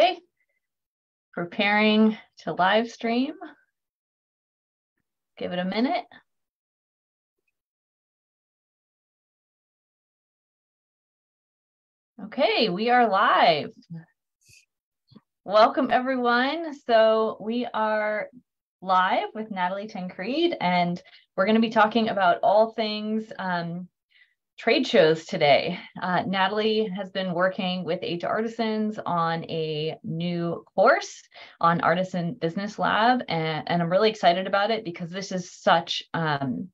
Okay, preparing to live stream. Give it a minute. Okay, we are live. Welcome everyone. So we are live with Nathalie Tancrede, and we're going to be talking about all things trade shows today. Nathalie has been working with Age Artisans on a new course on Artisan Business Lab, and I'm really excited about it because this is such an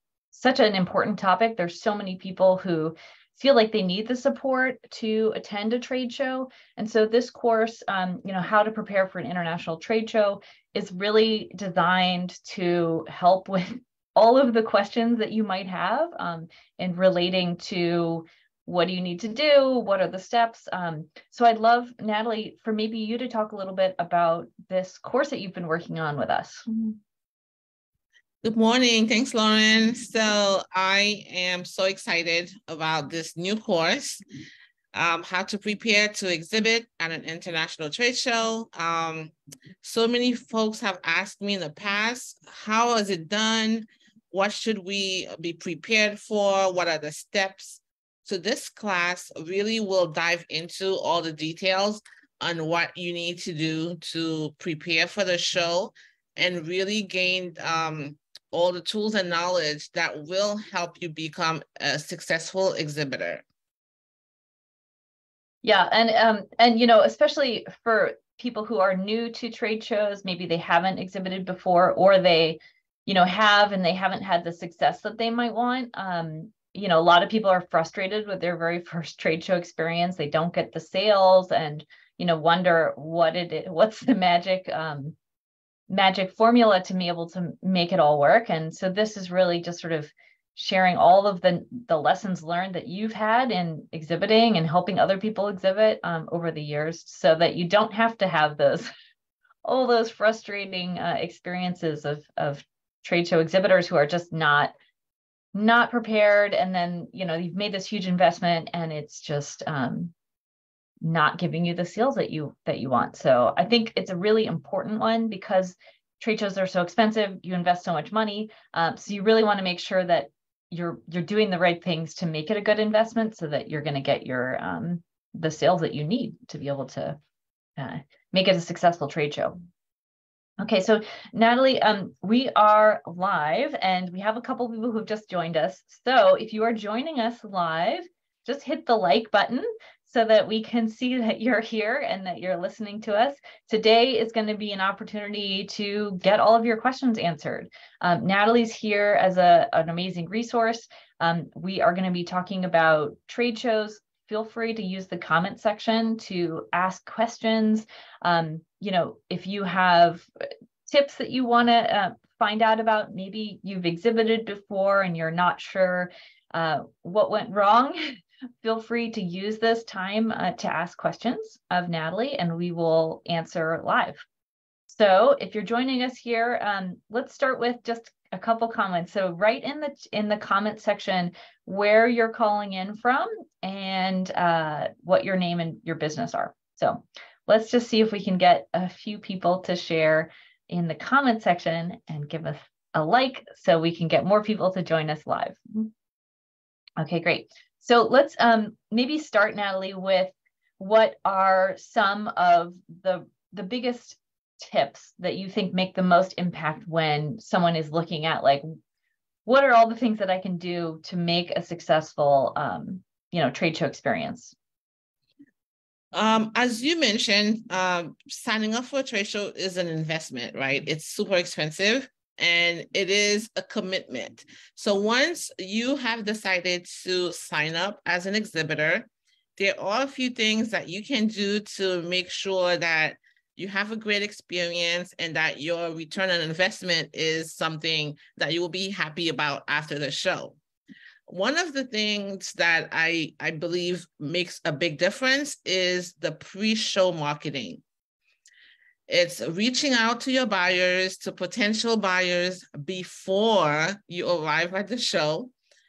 important topic. There's so many people who feel like they need the support to attend a trade show. And so this course, how to prepare for an international trade show, is really designed to help with all of the questions that you might have in relating to what do you need to do, what are the steps. So I'd love, Nathalie, for maybe you to talk a little bit about this course that you've been working on with us. Good morning. Thanks, Lauren. So I am so excited about this new course, how to prepare to exhibit at an international trade show. So many folks have asked me in the past, how is it done? What should we be prepared for? What are the steps? So this class really will dive into all the details on what you need to do to prepare for the show and really gain all the tools and knowledge that will help you become a successful exhibitor. Yeah, and especially for people who are new to trade shows, maybe they haven't exhibited before, or they, have and they haven't had the success that they might want. A lot of people are frustrated with their very first trade show experience. They don't get the sales and, wonder what's the magic formula to be able to make it all work. And so this is really just sort of sharing all of the lessons learned that you've had in exhibiting and helping other people exhibit over the years, so that you don't have to have all those frustrating experiences of trade show exhibitors who are just not prepared. And then, you've made this huge investment and it's just not giving you the sales that you want. So I think it's a really important one because trade shows are so expensive. You invest so much money. So you really want to make sure that you're doing the right things to make it a good investment, so that you're going to get your the sales that you need to be able to make it a successful trade show. Okay, so Nathalie, we are live and we have a couple of people who've just joined us. So if you are joining us live, just hit the like button so that we can see that you're here and that you're listening to us. Today is going to be an opportunity to get all of your questions answered. Nathalie's here as an amazing resource. We are going to be talking about trade shows. Feel free to use the comment section to ask questions. If you have tips that you want to find out about, maybe you've exhibited before and you're not sure what went wrong, feel free to use this time to ask questions of Nathalie, and we will answer live. So if you're joining us here, let's start with just a couple comments. So write in the comment section where you're calling in from and what your name and your business are. So let's just see if we can get a few people to share in the comment section and give us a like so we can get more people to join us live. Okay, great. So let's maybe start, Nathalie, with what are some of the biggest tips that you think make the most impact when someone is looking at, like, what are all the things that I can do to make a successful, trade show experience? As you mentioned, signing up for a trade show is an investment, right? It's super expensive and it is a commitment. So once you have decided to sign up as an exhibitor, there are a few things that you can do to make sure that you have a great experience and that your return on investment is something that you will be happy about after the show. One of the things that I believe makes a big difference is the pre-show marketing. It's reaching out to your buyers, to potential buyers before you arrive at the show,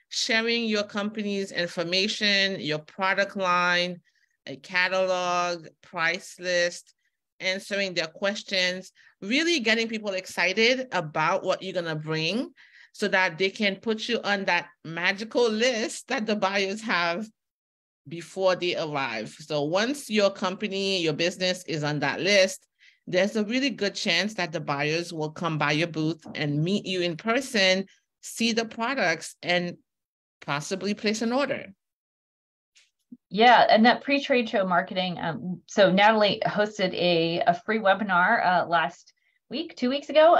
sharing your company's information, your product line, a catalog, price list, answering their questions, really getting people excited about what you're going to bring so that they can put you on that magical list that the buyers have before they arrive. So once your company, your business is on that list, there's a really good chance that the buyers will come by your booth and meet you in person, see the products, and possibly place an order. Yeah, and that pre-trade show marketing. So Nathalie hosted a free webinar last week, 2 weeks ago,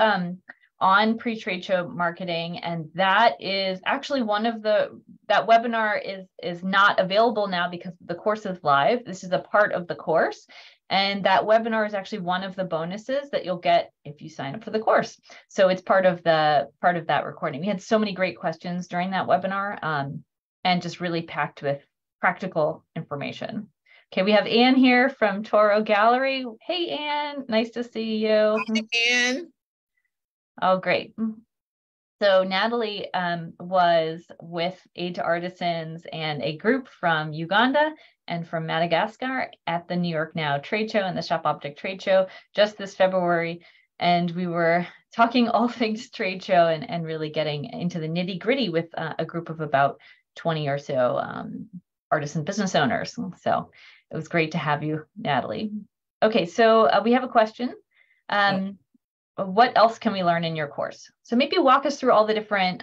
on pre-trade show marketing, and that is actually that webinar is not available now because the course is live. This is a part of the course, and that webinar is actually one of the bonuses that you'll get if you sign up for the course. So it's part of that recording. We had so many great questions during that webinar, and just really packed with practical information. Okay, we have Anne here from Toro Gallery. Hey, Anne, nice to see you. Hi, Anne. Oh, great. So Nathalie was with Aid to Artisans and a group from Uganda and from Madagascar at the New York Now trade show and the Shop Object trade show just this February. And we were talking all things trade show and really getting into the nitty gritty with a group of about 20 or so artisan business owners. So it was great to have you, Nathalie. Okay, so we have a question. What else can we learn in your course? So maybe walk us through all the different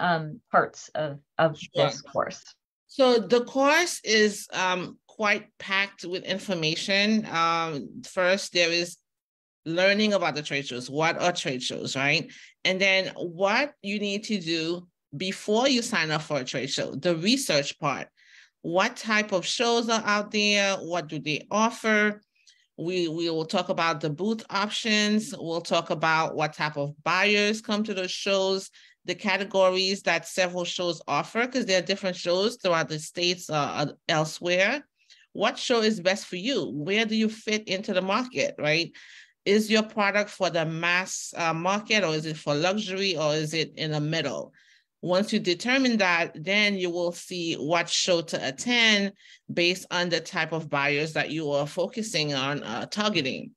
parts of this course. So the course is quite packed with information. First, there is learning about the trade shows. What are trade shows, right? And then what you need to do before you sign up for a trade show, the research part. What type of shows are out there? What do they offer? We will talk about the booth options. We'll talk about what type of buyers come to those shows, the categories that several shows offer, because there are different shows throughout the States or elsewhere. What show is best for you? Where do you fit into the market, right? Is your product for the mass market, or is it for luxury, or is it in the middle? Once you determine that, then you will see what show to attend based on the type of buyers that you are focusing on targeting.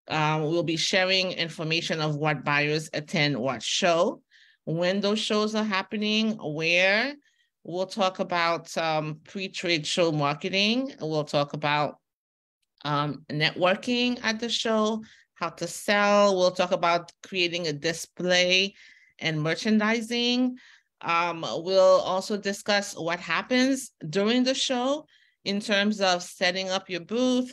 We'll be sharing information of what buyers attend what show, when those shows are happening, where. We'll talk about pre-trade show marketing. We'll talk about networking at the show, how to sell. We'll talk about creating a display and merchandising. We'll also discuss what happens during the show in terms of setting up your booth,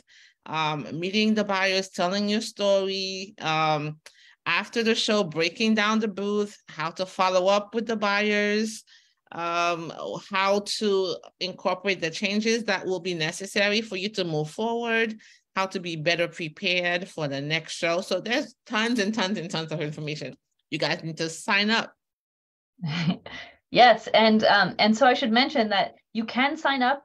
meeting the buyers, telling your story, after the show, breaking down the booth, how to follow up with the buyers, how to incorporate the changes that will be necessary for you to move forward, how to be better prepared for the next show. So there's tons and tons and tons of information. You guys need to sign up. Yes, and so I should mention that you can sign up.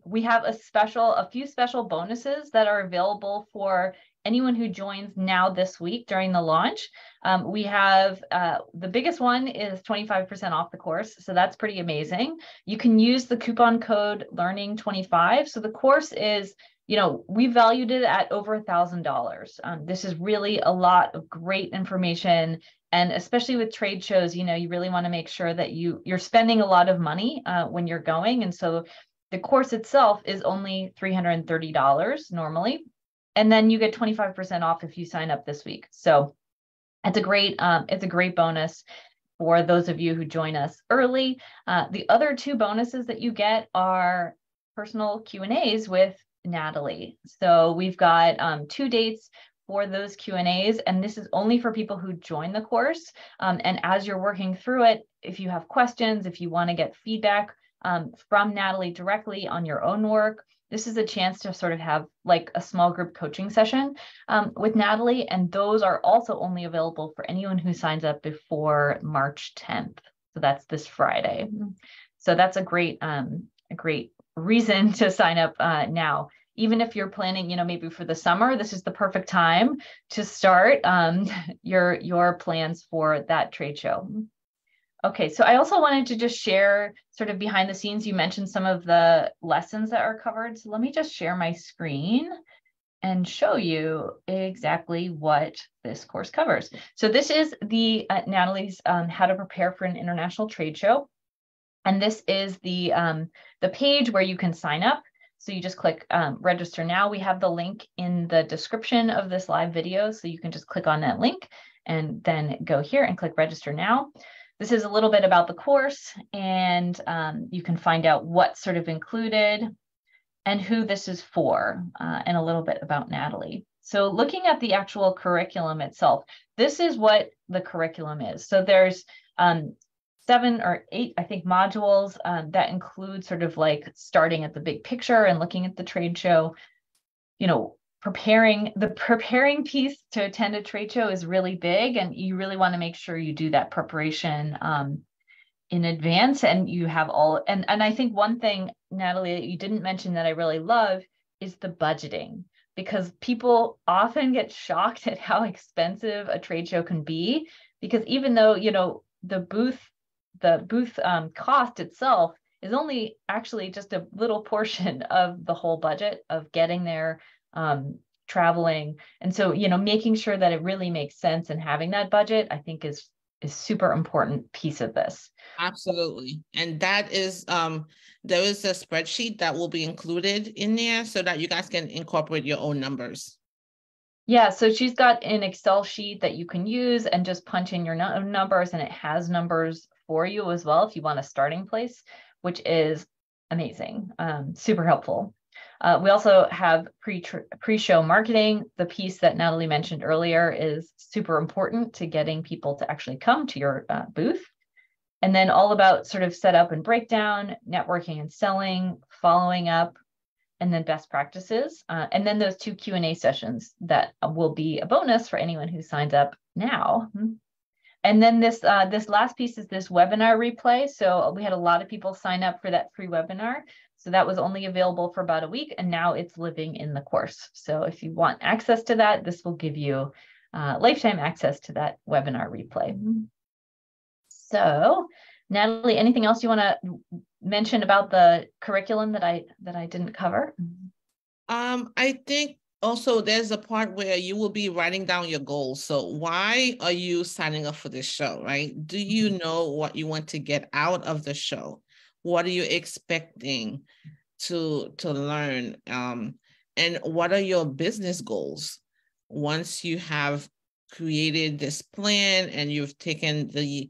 We have a few special bonuses that are available for anyone who joins now this week during the launch. We have the biggest one is 25% off the course, so that's pretty amazing. You can use the coupon code learning25. So the course is, we valued it at over $1,000. This is really a lot of great information. And especially with trade shows, you really want to make sure that you're spending a lot of money when you're going. And so the course itself is only $330 normally. And then you get 25% off if you sign up this week. So it's a great bonus for those of you who join us early. The other two bonuses that you get are personal Q&As with Nathalie. So we've got 2 dates for those Q&As, and this is only for people who join the course. And as you're working through it, if you have questions, if you want to get feedback from Nathalie directly on your own work, this is a chance to sort of have like a small group coaching session with Nathalie, and those are also only available for anyone who signs up before March 10th. So that's this Friday. So that's a great reason to sign up now. Even if you're planning, maybe for the summer, this is the perfect time to start your plans for that trade show. Okay, so I also wanted to just share sort of behind the scenes. You mentioned some of the lessons that are covered. So let me just share my screen and show you exactly what this course covers. So this is the Nathalie's How to Prepare for an International Trade Show. And this is the page where you can sign up. So you just click register now. We have the link in the description of this live video. So you can just click on that link and then go here and click register now. This is a little bit about the course, and you can find out what's sort of included and who this is for, and a little bit about Nathalie. So looking at the actual curriculum itself, this is what the curriculum is. So there's 7 or 8, I think, modules that include sort of like starting at the big picture and looking at the trade show. You know, preparing piece to attend a trade show is really big, and you really want to make sure you do that preparation in advance, and you have all, and I think one thing, Nathalie, that you didn't mention that I really love is the budgeting, because people often get shocked at how expensive a trade show can be, because even though, you know, the booth cost itself is only actually just a little portion of the whole budget of getting there, traveling. And so, you know, making sure that it really makes sense and having that budget, I think is super important piece of this. Absolutely. And that is, there is a spreadsheet that will be included in there so that you guys can incorporate your own numbers. Yeah, so she's got an Excel sheet that you can use and just punch in your numbers, and it has numbers for you as well if you want a starting place, which is amazing, super helpful. We also have pre-show marketing. The piece that Nathalie mentioned earlier is super important to getting people to actually come to your booth. And then all about sort of setup and breakdown, networking and selling, following up, and then best practices. And then those 2 Q&A sessions that will be a bonus for anyone who signs up now. And then this last piece is this webinar replay. So we had a lot of people sign up for that free webinar. So that was only available for about a week, and now it's living in the course. So if you want access to that, this will give you lifetime access to that webinar replay. So Nathalie, anything else you want to mention about the curriculum that I didn't cover? I think also there's a part where you will be writing down your goals. So why are you signing up for this show, right? Do you know what you want to get out of the show? What are you expecting to learn? And what are your business goals? Once you have created this plan and you've taken the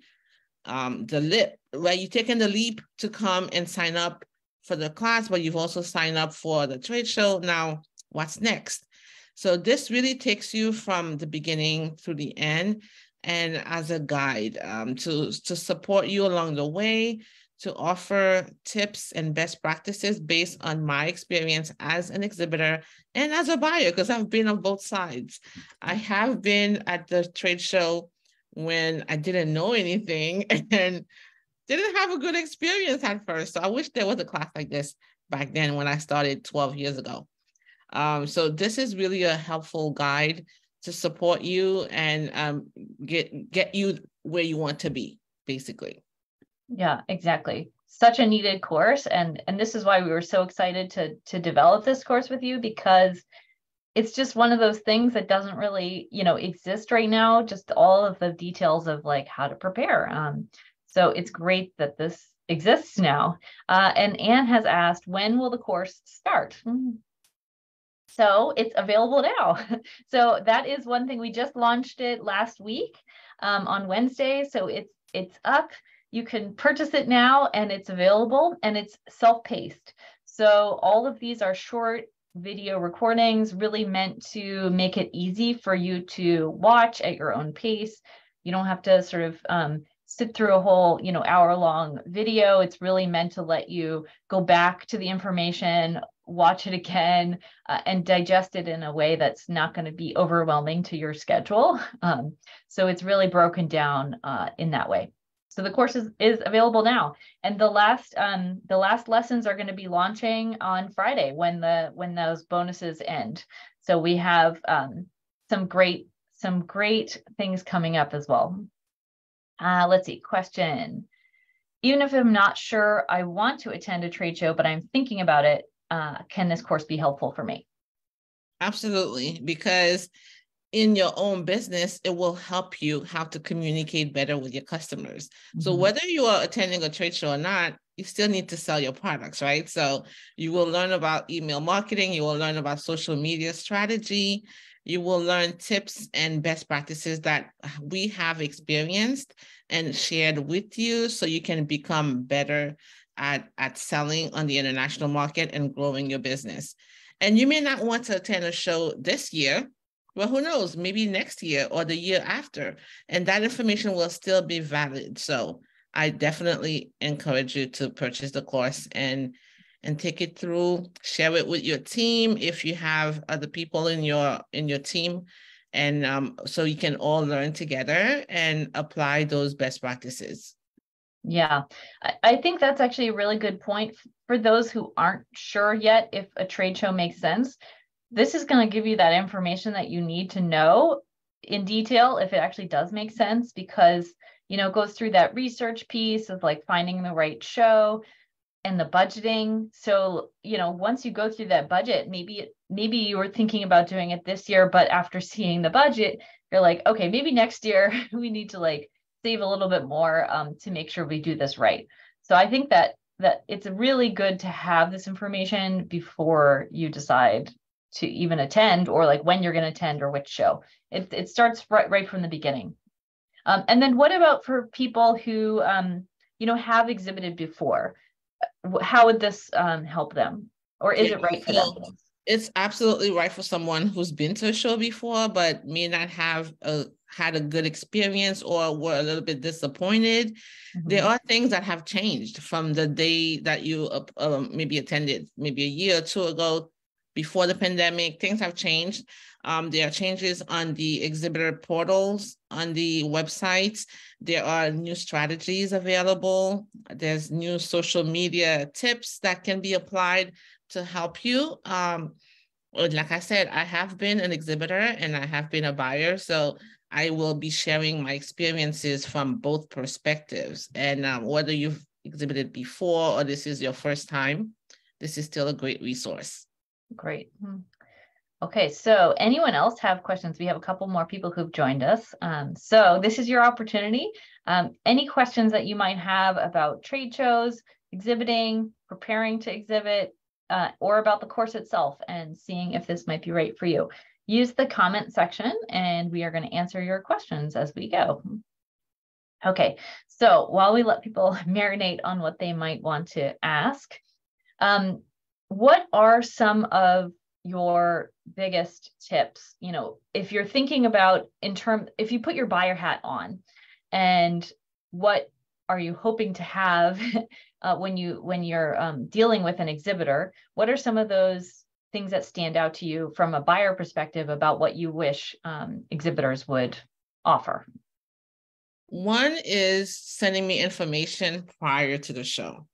you've taken the leap to come and sign up for the class, but you've also signed up for the trade show. Now, what's next? So this really takes you from the beginning through the end, and as a guide to support you along the way, to offer tips and best practices based on my experience as an exhibitor and as a buyer, because I've been on both sides. I have been at the trade show when I didn't know anything and didn't have a good experience at first. So I wish there was a class like this back then when I started 12 years ago. So this is really a helpful guide to support you and get you where you want to be, basically. Yeah, exactly. Such a needed course. And this is why we were so excited to develop this course with you, because it's just one of those things that doesn't really, you know, exist right now, just all of the details of like how to prepare. So it's great that this exists now. And Anne has asked, when will the course start? So it's available now. So that is one thing. We just launched it last week on Wednesday. So it's up. You can purchase it now, and it's available, and it's self-paced. So all of these are short video recordings, really meant to make it easy for you to watch at your own pace. You don't have to sort of sit through a whole, you know, hour-long video. It's really meant to let you go back to the information, watch it again, and digest it in a way that's not going to be overwhelming to your schedule. So it's really broken down in that way. So the course is available now, and the last lessons are going to be launching on Friday when those bonuses end. So we have some great things coming up as well. Let's see, question. Even if I'm not sure I want to attend a trade show, but I'm thinking about it, can this course be helpful for me? Absolutely, because in your own business, it will help you how to communicate better with your customers. So whether you are attending a trade show or not, you still need to sell your products, right? So you will learn about email marketing, you will learn about social media strategy, you will learn tips and best practices that we have experienced and shared with you so you can become better at selling on the international market and growing your business. And you may not want to attend a show this year. Well, who knows? Maybe next year or the year after, and that information will still be valid. So I definitely encourage you to purchase the course and take it through, share it with your team if you have other people in your team, and so you can all learn together and apply those best practices. Yeah, I think that's actually a really good point for those who aren't sure yet if a trade show makes sense. This is going to give you that information that you need to know in detail if it actually does make sense, because, you know, it goes through that research piece of like finding the right show and the budgeting. So, you know, once you go through that budget, maybe you were thinking about doing it this year, but after seeing the budget, you're like, okay, maybe next year we need to like save a little bit more to make sure we do this right. So I think that it's really good to have this information before you decide to even attend, or like when you're going to attend or which show. It starts right from the beginning. And then what about for people who, you know, have exhibited before? How would this help them? Or is it right for them? It's absolutely right for someone who's been to a show before, but may not have had a good experience or were a little bit disappointed. There are things that have changed from the day that you maybe attended, maybe a year or two ago, before the pandemic. Things have changed. There are changes on the exhibitor portals, on the websites. There are new strategies available. There's new social media tips that can be applied to help you. Like I said, I have been an exhibitor and I have been a buyer, so I will be sharing my experiences from both perspectives. And whether you've exhibited before or this is your first time, this is still a great resource. Great. Okay, so anyone else have questions? We have a couple more people who've joined us. So this is your opportunity. Any questions that you might have about trade shows, exhibiting, preparing to exhibit, or about the course itself and seeing if this might be right for you. Use the comment section and we are going to answer your questions as we go. Okay, so while we let people marinate on what they might want to ask, what are some of your biggest tips? You know, if you're thinking about if you put your buyer hat on, and what are you hoping to have when you're dealing with an exhibitor? What are some of those things that stand out to you from a buyer perspective about what you wish exhibitors would offer? One is sending me information prior to the show.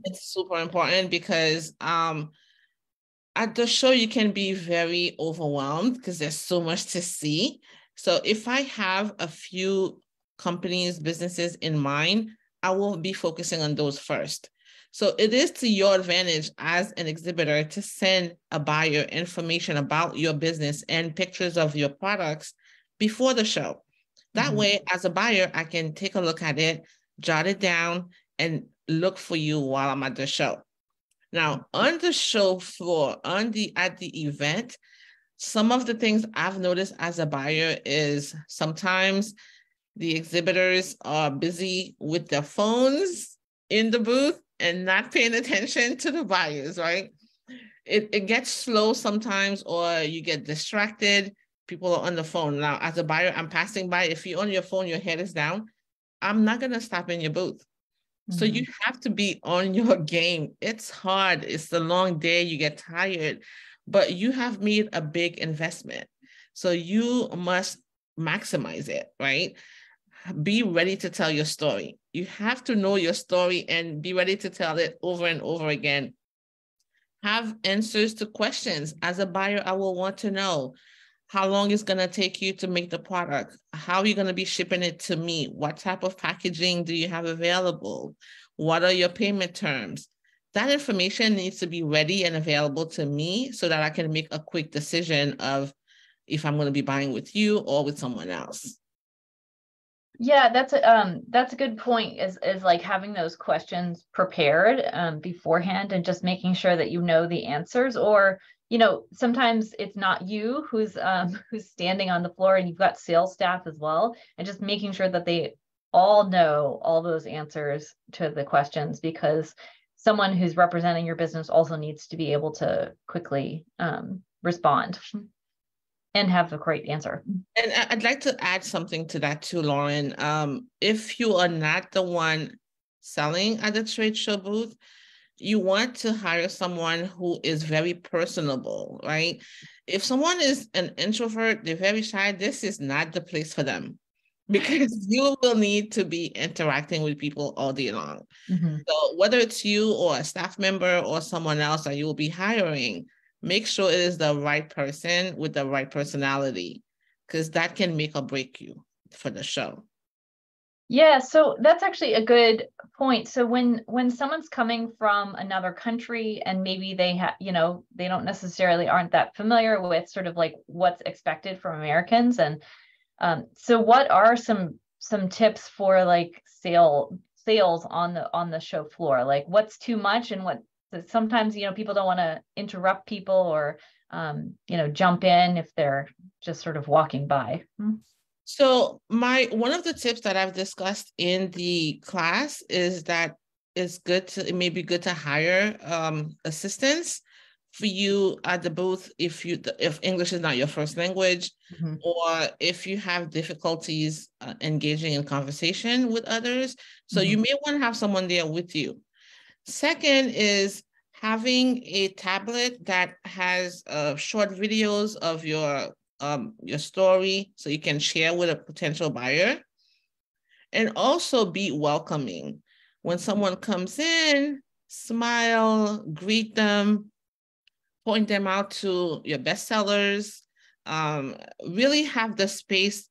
It's super important because at the show, you can be very overwhelmed because there's so much to see. So if I have a few companies, businesses in mind, I will be focusing on those first. So it is to your advantage as an exhibitor to send a buyer information about your business and pictures of your products before the show. That way, as a buyer, I can take a look at it, jot it down, and look for you while I'm at the show. Now, on the show floor, at the event, some of the things I've noticed as a buyer is sometimes the exhibitors are busy with their phones in the booth and not paying attention to the buyers, right? It gets slow sometimes, or you get distracted. People are on the phone. Now, as a buyer, I'm passing by. If you're on your phone, your head is down, I'm not going to stop in your booth. So you have to be on your game. It's hard. It's a long day. You get tired, but you have made a big investment. So you must maximize it, right? Be ready to tell your story. You have to know your story and be ready to tell it over and over again. Have answers to questions. As a buyer, I will want to know how long it's going to take you to make the product. How are you going to be shipping it to me? What type of packaging do you have available? What are your payment terms? that information needs to be ready and available to me so that I can make a quick decision of if I'm going to be buying with you or with someone else. Yeah, that's a good point, is like having those questions prepared beforehand and just making sure that you know the answers. Or, you know, sometimes it's not you who's standing on the floor, and you've got sales staff as well, and just making sure that they all know all those answers to the questions, because someone who's representing your business also needs to be able to quickly respond and have the correct answer. And I'd like to add something to that too, Lauren. If you are not the one selling at the trade show booth, you want to hire someone who is very personable, right? If someone is an introvert, they're very shy, this is not the place for them, because you will need to be interacting with people all day long. Mm-hmm. So whether it's you or a staff member or someone else that you will be hiring, make sure it is the right person with the right personality, because that can make or break you for the show. Yeah, so that's actually a good point. So when someone's coming from another country and maybe they have, you know, they don't necessarily aren't that familiar with sort of like what's expected from Americans. And so what are some tips for like sales on the show floor? Like what's too much, and what sometimes, you know, people don't want to interrupt people or you know, jump in if they're just sort of walking by. So one of the tips that I've discussed in the class is that it may be good to hire assistants for you at the booth if English is not your first language, Mm-hmm. or if you have difficulties engaging in conversation with others. So Mm-hmm. you may want to have someone there with you. Second is having a tablet that has short videos of your story so you can share with a potential buyer. And also be welcoming. When someone comes in, smile, greet them, point them out to your bestsellers, really have the space,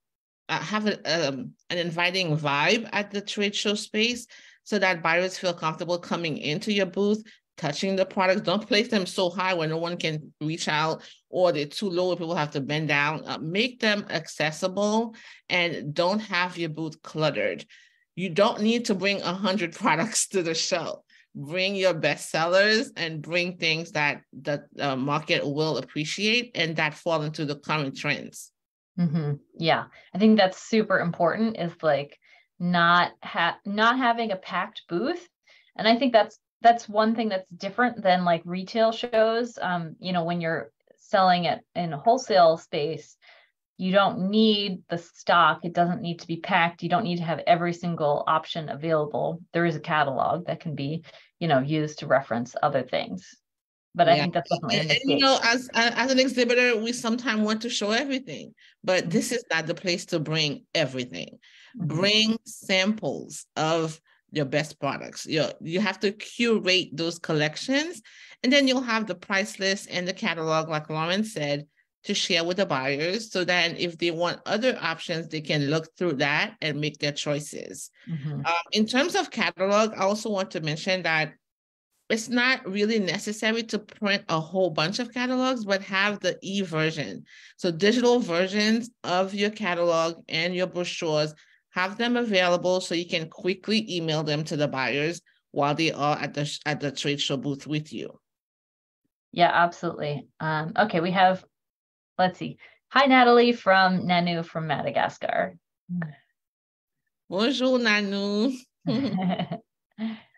have an inviting vibe at the trade show space so that buyers feel comfortable coming into your booth, touching the products. Don't place them so high where no one can reach out, or they're too low where people have to bend down. Make them accessible, and don't have your booth cluttered. You don't need to bring 100 products to the show. Bring your best sellers and bring things that the market will appreciate and that fall into the current trends. Mm-hmm. Yeah, I think that's super important, is like not having a packed booth. And I think that's one thing that's different than like retail shows. You know, when you're selling it in a wholesale space, you don't need the stock. It doesn't need to be packed. You don't need to have every single option available. There is a catalog that can be, you know, used to reference other things. But I think that's definitely a And you mistake. know, as an exhibitor, we sometimes want to show everything, but this is not the place to bring everything. Mm-hmm. Bring samples of your best products. You have to curate those collections, and then you'll have the price list and the catalog, like Lauren said, to share with the buyers, so that if they want other options, they can look through that and make their choices. Mm-hmm. In terms of catalog, I also want to mention that it's not really necessary to print a whole bunch of catalogs, but have the e-version. So digital versions of your catalog and your brochures, have them available so you can quickly email them to the buyers while they are at the trade show booth with you. Yeah, absolutely. Okay, we have, let's see. Hi, Nathalie from Nanu from Madagascar. Bonjour, Nanu.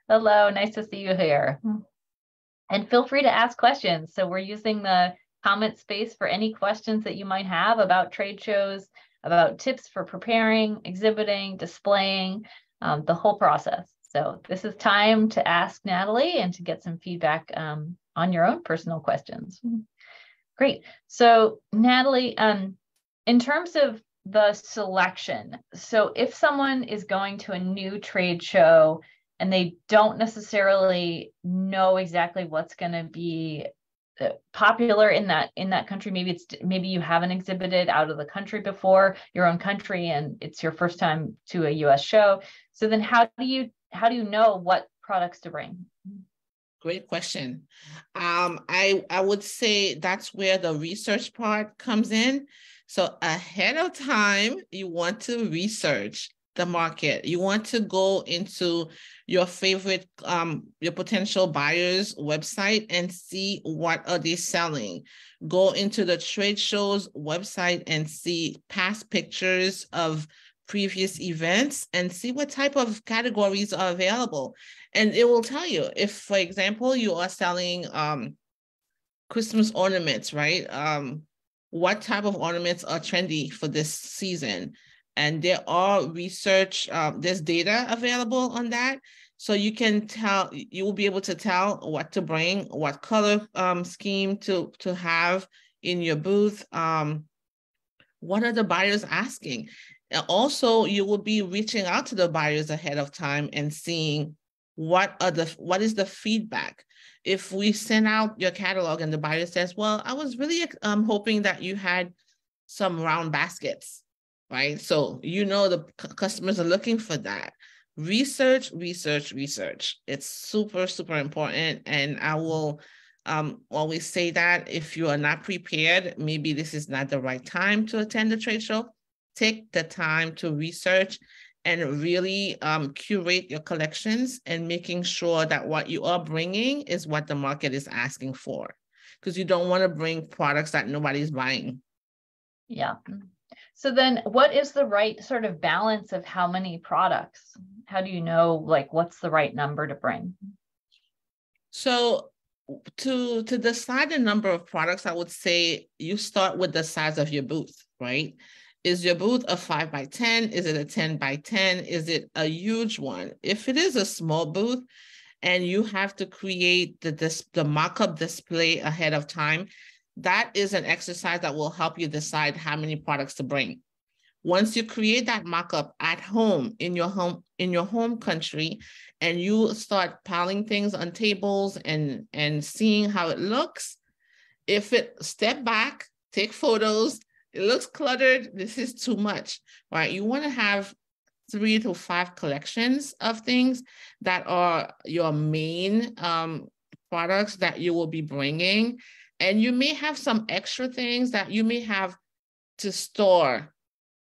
Hello, nice to see you here. And feel free to ask questions. So we're using the comment space for any questions that you might have about trade shows, about tips for preparing, exhibiting, displaying, the whole process. So this is time to ask Nathalie and to get some feedback on your own personal questions. Great. So Nathalie, in terms of the selection, so if someone is going to a new trade show and they don't necessarily know exactly what's going to be popular in that country, maybe you haven't exhibited out of the country before, your own country, and it's your first time to a US show. So then how do you know what products to bring? Great question. I would say that's where the research part comes in. So ahead of time, you want to research the market. You want to go into your favorite, your potential buyer's website and see what are they selling. Go into the trade show's website and see past pictures of previous events and see what type of categories are available. And it will tell you if, for example, you are selling Christmas ornaments, right? What type of ornaments are trendy for this season? And there are research, there's data available on that. So you can tell, you will be able to tell what to bring, what color scheme to have in your booth. What are the buyers asking? And also, you will be reaching out to the buyers ahead of time and seeing what is the feedback. If we send out your catalog and the buyer says, well, I was really hoping that you had some round baskets, right? So you know the customers are looking for that. Research. It's super, super important. And I will always say that if you are not prepared, maybe this is not the right time to attend the trade show. Take the time to research and really curate your collections and making sure that what you are bringing is what the market is asking for, because you don't want to bring products that nobody's buying. Yeah. So then what is the right sort of balance of how many products? How do you know, like, what's the right number to bring? So to decide the number of products, I would say you start with the size of your booth, right? Is your booth a 5 by 10? Is it a 10 by 10? Is it a huge one? If it is a small booth and you have to create the mock-up display ahead of time, that is an exercise that will help you decide how many products to bring. Once you create that mock-up at home, in your home country, and you start piling things on tables and seeing how it looks, if it step back, take photos, it looks cluttered, this is too much, right? You want to have 3 to 5 collections of things that are your main products that you will be bringing. And you may have some extra things that you may have to store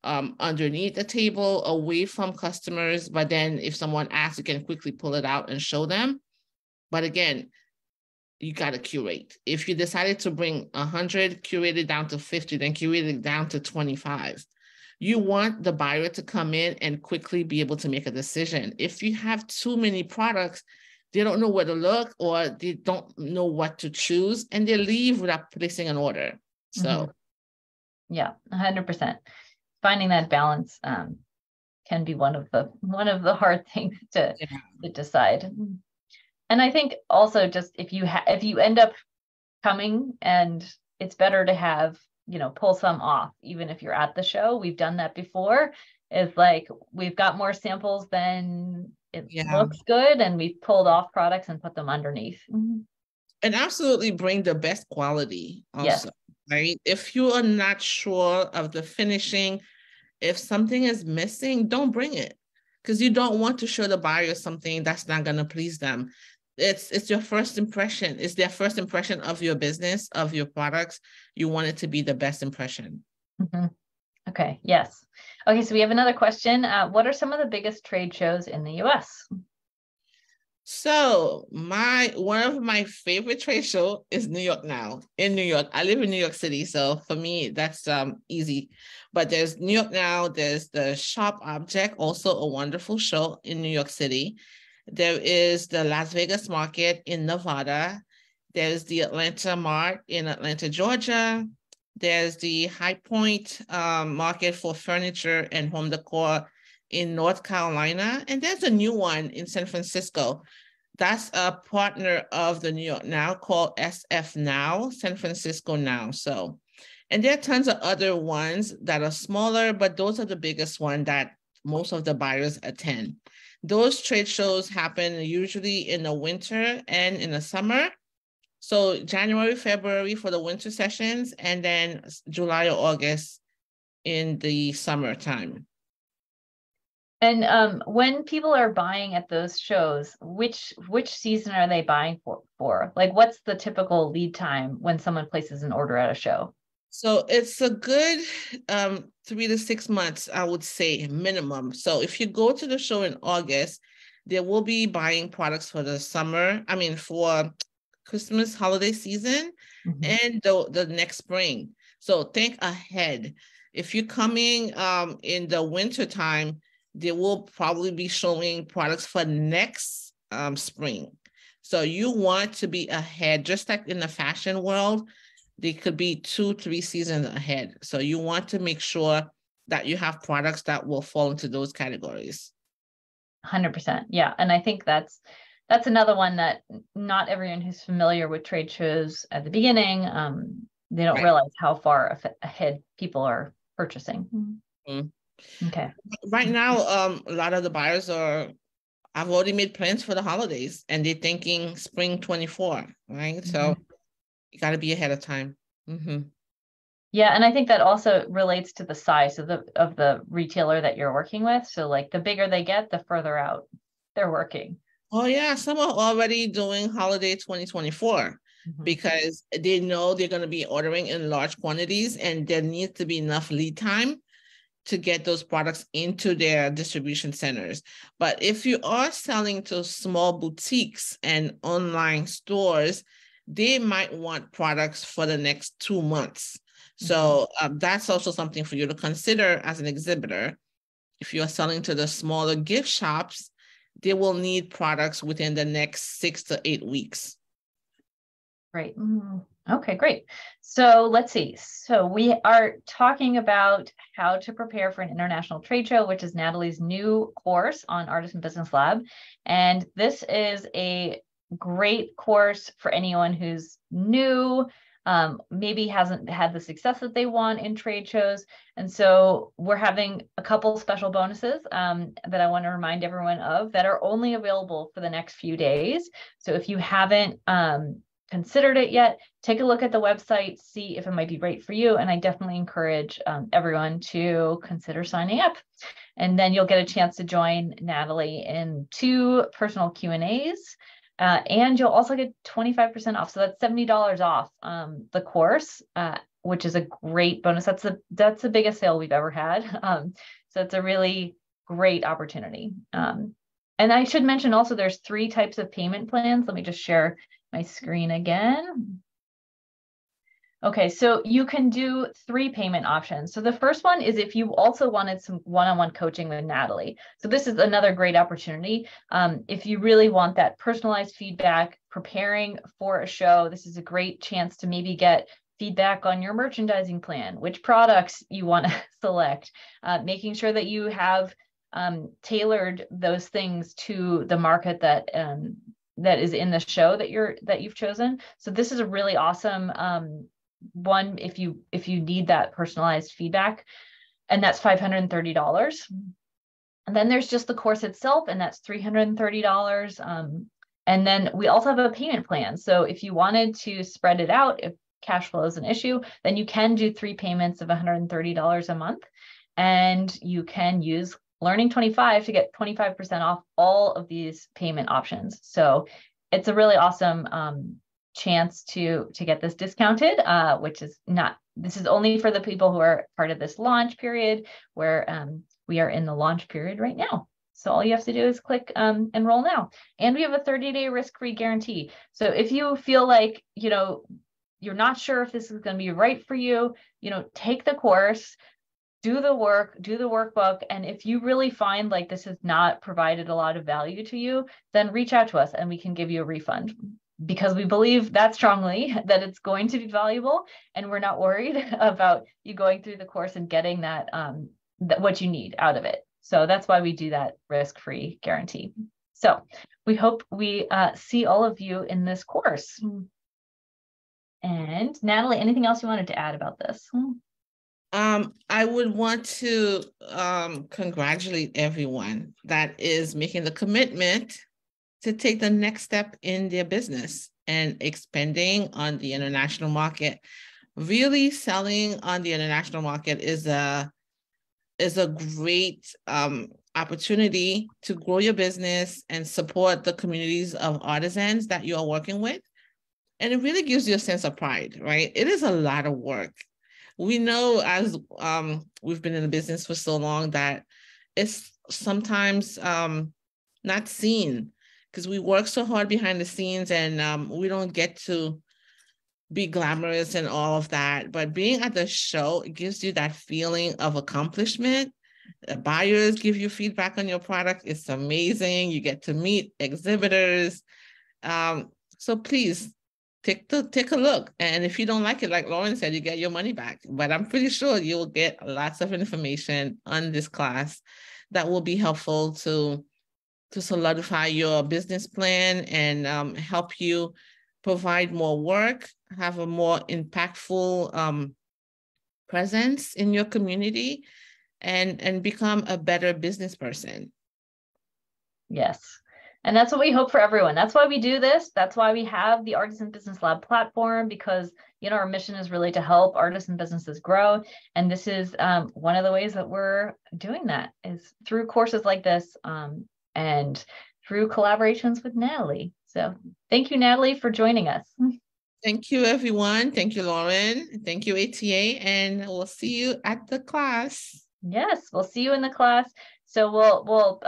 underneath the table, away from customers. But then if someone asks, you can quickly pull it out and show them. But again, you got to curate. If you decided to bring 100, curate it down to 50, then curate it down to 25. You want the buyer to come in and quickly be able to make a decision. If you have too many products, they don't know where to look, or they don't know what to choose, and they leave without placing an order. So, yeah, 100%. Finding that balance can be one of the hard things to decide. And I think also, just if you end up coming, and it's better to have, pull some off, even if you're at the show. We've done that before. It's like, we've got more samples than it looks good, and we've pulled off products and put them underneath. And absolutely bring the best quality also, yes. Right? If you are not sure of the finishing, if something is missing, don't bring it, because you don't want to show the buyer something that's not going to please them. It's your first impression. It's their first impression of your business, of your products. You want it to be the best impression. Okay. Yes. Okay. So we have another question. What are some of the biggest trade shows in the US? So one of my favorite trade show is New York Now. In New York, I live in New York City, so for me that's easy. But there's New York Now. There's the Shop Object, also a wonderful show in New York City. There is the Las Vegas Market in Nevada. There's the Atlanta Mart in Atlanta, Georgia. There's the High Point Market for furniture and home decor in North Carolina. And there's a new one in San Francisco. That's a partner of the New York Now, called SF Now, San Francisco Now. So, and there are tons of other ones that are smaller, but those are the biggest ones that most of the buyers attend. Those trade shows happen usually in the winter and in the summer. So January, February for the winter sessions, and then July or August in the summertime. And when people are buying at those shows, which season are they buying for? Like, what's the typical lead time when someone places an order at a show? So it's a good 3 to 6 months, I would say, minimum. So if you go to the show in August, they will be buying products for the summer, for Christmas holiday season and the next spring. So think ahead. If you're coming in the winter time, they will probably be showing products for next spring. So you want to be ahead, just like in the fashion world, they could be 2-3 seasons ahead. So you want to make sure that you have products that will fall into those categories. 100%. Yeah. And I think that's another one that not everyone who's familiar with trade shows at the beginning, they don't realize how far ahead people are purchasing. Mm-hmm. Okay. Right now, a lot of the buyers I've already made plans for the holidays and they're thinking spring 24, right? So you got to be ahead of time. Yeah, and I think that also relates to the size of the retailer that you're working with. So like the bigger they get, the further out they're working. Oh yeah, some are already doing holiday 2024 because they know they're going to be ordering in large quantities and there needs to be enough lead time to get those products into their distribution centers. But if you are selling to small boutiques and online stores, they might want products for the next 2 months. So that's also something for you to consider as an exhibitor. If you're selling to the smaller gift shops, they will need products within the next 6 to 8 weeks. Great. Okay, great. So let's see. So we are talking about how to prepare for an international trade show, which is Nathalie's new course on Artisan Business Lab. And this is a great course for anyone who's new, maybe hasn't had the success that they want in trade shows. And so we're having a couple special bonuses that I want to remind everyone of that are only available for the next few days. So if you haven't considered it yet, take a look at the website, see if it might be right for you. And I definitely encourage everyone to consider signing up. And then you'll get a chance to join Nathalie in 2 personal Q&As. And you'll also get 25% off. So that's $70 off the course, which is a great bonus. That's the biggest sale we've ever had. So it's a really great opportunity. And I should mention also there's 3 types of payment plans. Let me just share my screen again. Okay, so you can do 3 payment options. So the first one is if you also wanted some one-on-one coaching with Nathalie. So this is another great opportunity. If you really want that personalized feedback, preparing for a show, this is a great chance to maybe get feedback on your merchandising plan, which products you want to select, making sure that you have tailored those things to the market that is in the show that you've chosen. So this is a really awesome one if you need that personalized feedback, and that's $530. And then there's just the course itself, and that's $330. And then we also have a payment plan. So if you wanted to spread it out, if cash flow is an issue, then you can do 3 payments of $130 a month, and you can use Learning 25 to get 25% off all of these payment options. So it's a really awesome chance to get this discounted, which is not, this is only for the people who are part of this launch period, where we are in the launch period right now. So all you have to do is click enroll now. And we have a 30-day risk-free guarantee. So if you feel like, you're not sure if this is going to be right for you, take the course, do the work, do the workbook. And if you really find like this has not provided a lot of value to you, then reach out to us and we can give you a refund, because we believe that strongly that it's going to be valuable, and we're not worried about you going through the course and getting that what you need out of it. So that's why we do that risk-free guarantee. So we hope we see all of you in this course. And Nathalie, anything else you wanted to add about this? I would want to congratulate everyone that is making the commitment to take the next step in their business and expanding on the international market. Really selling on the international market is a great opportunity to grow your business and support the communities of artisans that you are working with. And it really gives you a sense of pride, right? It is a lot of work. We know, as we've been in the business for so long, that it's sometimes not seen because we work so hard behind the scenes, and we don't get to be glamorous and all of that. But being at the show, it gives you that feeling of accomplishment. The buyers give you feedback on your product. It's amazing. You get to meet exhibitors. So please take a look. And if you don't like it, like Lauren said, you get your money back. But I'm pretty sure you'll get lots of information on this class that will be helpful to solidify your business plan and help you provide more work, have a more impactful presence in your community, and become a better business person. Yes. And that's what we hope for everyone. That's why we do this. That's why we have the Artisan Business Lab platform, because, you know, our mission is really to help artisan businesses grow. And this is one of the ways that we're doing that is through courses like this and through collaborations with Nathalie. So thank you, Nathalie, for joining us. Thank you, everyone. Thank you, Lauren. Thank you, ATA. And we'll see you at the class. Yes, we'll see you in the class. So we'll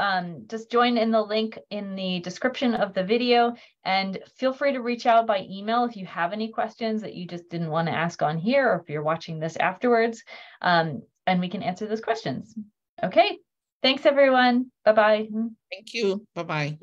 just join in the link in the description of the video, and feel free to reach out by email if you have any questions that you just didn't want to ask on here, or if you're watching this afterwards, and we can answer those questions. Okay, thanks everyone. Bye-bye. Thank you. Bye-bye.